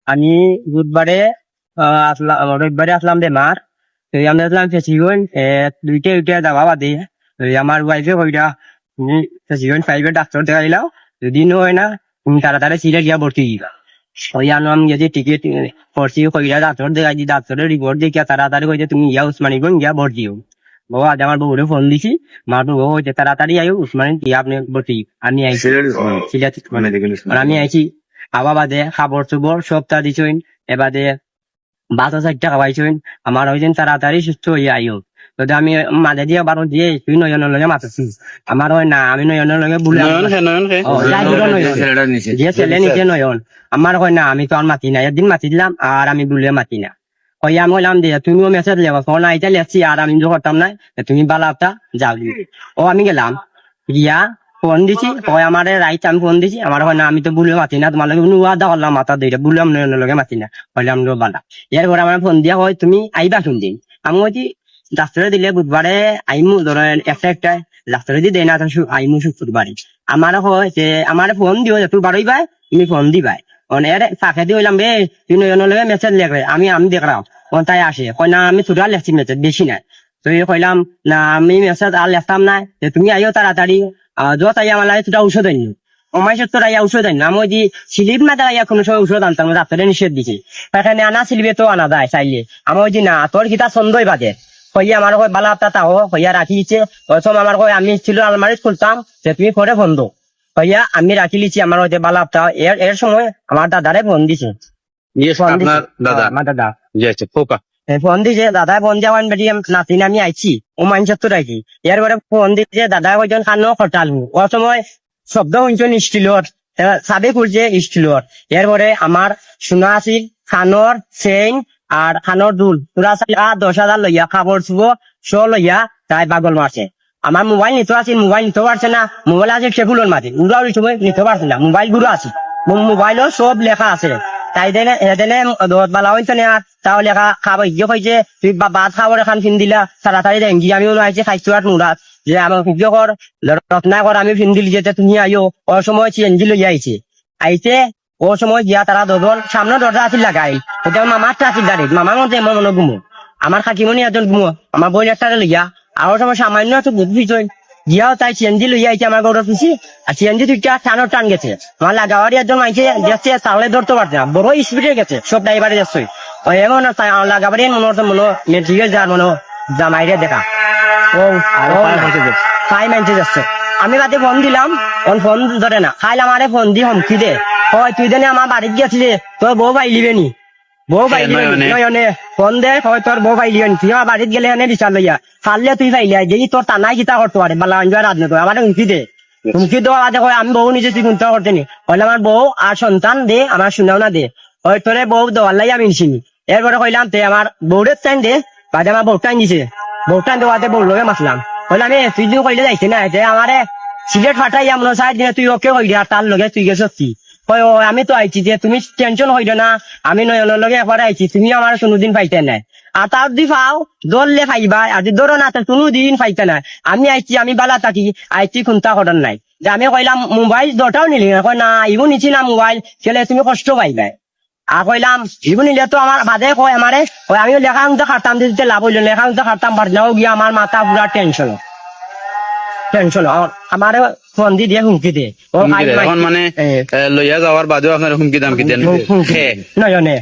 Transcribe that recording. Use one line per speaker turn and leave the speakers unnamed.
আমি বুধবারে আসলাম, রবিবারে আসলাম বেমার। তো আমরা আসলাম ফেসিগন দুইটা যাওয়া বাদে আমার ওয়াইফে কইরা তুমি ফেসিগন 5 ডাক্তার দেখাইলাও, যদি হয় না তুমি তাড়াতাড়ি সিলে গিয়া ভর্তি দিবা। ওই আনো আমি গেছি টিকিট করছি, কইরা ডাক্তার দেখাই দি, ডাক্তারের রিপোর্ট দেখিয়া তাড়াতাড়ি কইছে তুমি ইয়া উসমানীগঞ্জ গিয়া ভর্তি হও। বাবা আজ আমার বউরে ফোন দিছি, মার বউ হইতে তাড়াতাড়ি আয়ো উসমানী গিয়া আপনি ভর্তি। আমি আইছি সিলেট মানে আমি আইছি। খাওয়া বাদে খাবার চুবর সপ্তাহ দিছইন, এবাদে বাসা চারটা খাওয়াইছইন, আমার হইছেন তাড়াতাড়ি সুস্থ হইয়া আইও। যদি আমি মাঝে দিয়ে বারো দিয়ে তুই নয়নের লগে মাতাছি, আমার হয় না, আমি নয়নের লগে বুলে যে ছেলে নিচে নয়ন, আমার হয় না, আমি তো আর মাতি না, একদিন মাতি দিলাম আর আমি বুলে মাতি না। কইয়া আমি বললাম দিয়ে তুমিও মেসেজ লেবা, ফোন আইটা লেছি আর আমি তো করতাম না, তুমি বালাটা যাও দি। ও আমি গেলাম গিয়া ফোন দিছি, কয় আমার রাইট আমি ফোন দিছি, আমার হয় না, আমি তো বুলে মাতি না, তোমার লগে ওয়াদা করলাম মাথা দিয়ে বুলাম নয়নের লগে মাতি না, কইলাম বালা। এরপরে আমার ফোন দিয়া হয় তুমি আইবা শুনদিন। আমি বলছি ডাক্তারে দিলে বুধবারে আইমু, ধরেন একটা ডাক্তারে দিয়ে দেয় না, আইমু শুক্রবারে। আমার হয় যে আমার ফোন দিও তুই বারোই ভাই তুমি ফোন দিবাই এর ফাঁকে দিয়ে হইলাম রে তুই নয়নের মেসেজ লেখবে, আমি দেখলাম তাই আসে, কয় না আমি ছোট লেখছি মেসেজ বেশি নাই। তো কইলাম না আমি মেসেজ আর লেখতাম না, তুমি আইও তাড়াতাড়ি। যত আই আমার লাগে তোরা ঔষধ আনি, অমাইসের তোরা ঔষধ আনি। আমি ওই স্লিপ না দেয় কোনো সময় ঔষধ আনতাম, ডাক্তারে নিষেধ দিছি। এখানে আনা স্লিপে তো আনা যায় চাইলে। আমি ওই না তোর কিতা ছন্দই বাদে হইয়া আমার কই বালা আপটা তাও হইয়া রাখি দিচ্ছে। প্রথম আমার কই আমি ছিল আলমারি খুলতাম যে তুমি পরে ফোন দো, হইয়া আমি রাখি লিছি আমার হইতে বালা আপটা। এর সময় আমার দাদারে ফোন দিছে, আমার দাদা ফোন দিছে, দাদা ফোন দিয়ে আমার বেটি নাতিন আমি আইছি ও মাইনসের তো রাখি। এরপরে ফোন দিছে দাদা কইজন খানো খটাল ও সময় শব্দ শুনছেন স্টিলর, চাবি খুলছে স্টিলর। এরপরে আমার শোনা আছিল খানোর চেইন আর খানোর দুল তোরা 10,000 লইয়া খাবার চুব লইয়া তাই পাগল মারছে। আমার মোবাইল নিতে আছিল, মোবাইল নিতে পারছে না, মোবাইল আছে সেগুলোর মাঝে উড়াও সময় নিতে পারছে না, মোবাইল গুলো আছে, মোবাইলও সব লেখা আছে। তাই দেনে এদেনে বালা হইছে না, তাও লেখা খাবার গিয়ে কইছে তুই ভাত খাবার এখান ফিন দিলা তাড়াতাড়ি দেন গিয়ে। আমি আইছি খাইছো আর মুরাত যে আমার সহ্য কর রত্না কর, আমি ফিন দিলি যেতে তুমি আইও। ও সময় চেঞ্জি লইয়া আইছে, আইছে ও সময় গিয়া তারা দোদল সামনে দরজা আছিল লাগাই, ওটা মামারটা আছিল দাঁড়িয়ে, মামার মধ্যে মনে ঘুমো, আমার কাকিমণি একজন ঘুমো, আমার বোন একটা লইয়া। আর ও সময় সামান্য একটু বুঝবি গিয়াও তাই সিএনজি লইয়া আইছে আমার গৌরব খুশি। আর সিএনজি দুইটা টানোর টান গেছে, আমার লাগাওয়ারি একজন আইছে দেখছে তাহলে ধরতে পারছে না, বড় স্পিডে গেছে সব ড্রাইভারে যাচ্ছে। ওই এমন লাগাবাড়ি মনে হতো মনে মেট্রিকের যার মনে জামাইরে দেখা ও খাই মাইনছে যাচ্ছে। আমি রাতে ফোন দিলাম, ফোন ধরে না, খাইলাম আরে ফোন দি হমকি দে, হয় তুই জানি আমার বাড়িতে গেছিলি তোর বউ পাইলিবে নি, বউ পাইলিবে নয়নে ফোন দে, হয় তোর বউ পাইলিবে নি, তুই আমার বাড়িতে গেলে এনে বিচার লইয়া ফাললে তুই পাইলি যে তোর টানাই কিতা করতে পারে বালা রাত নেই আমার হুমকি দে। হুমকি দেওয়া বাদে কয় আমি বউ নিজে তুই চিন্তা করতে নি, কইলে আমার বউ আর সন্তান দে, আমার শুনাও না দে, ওই তোরে বউ দেওয়ার লাই আমি নিছিনি। এরপরে কইলাম তে আমার বউরের টাইম দে, বাদে আমার বউ টাইম দিছে, বউ টাইম দেওয়াতে বউ লগে মাসলাম। কইলাম তুই যদি কইলে যাইছে না যে আমারে সিলেট ফাটাই এমন চাই দিনে তুই ওকে কইলি আর তার লগে তুই গেছ কি কয় ও আমি তো আইছি যে তুমি টেনশন হইল না, আমি নয়নের লগে একবার আইছি, তুমি আমার কোনোদিন পাইতে নাই। আর তার দি পাও দৌড়লে পাইবা, আর যদি দৌড়ো না কোনো দিন পাইতে নাই। আমি আইছি আমি বালা থাকি আইছি খুন্তা করার নাই। যে আমি কইলাম মোবাইল দরটাও নিলি না, কয় না ইবো নিছি না মোবাইল খেলে তুমি কষ্ট পাইবা। আর কইলাম ইবো নিলে তো আমার বাদে কয় আমারে কয় আমিও লেখা উনতে খাটতাম দিতে লাভ হইল, লেখা উনতে খাটতাম পারলেও গিয়ে আমার মাথা পুরা টেনশন আমার ফোন দিয়ে হুমকি দে
এখন মানে লইয়া যাওয়ার বাদেও আপনার হুমকি দামকি দেন
নয়নে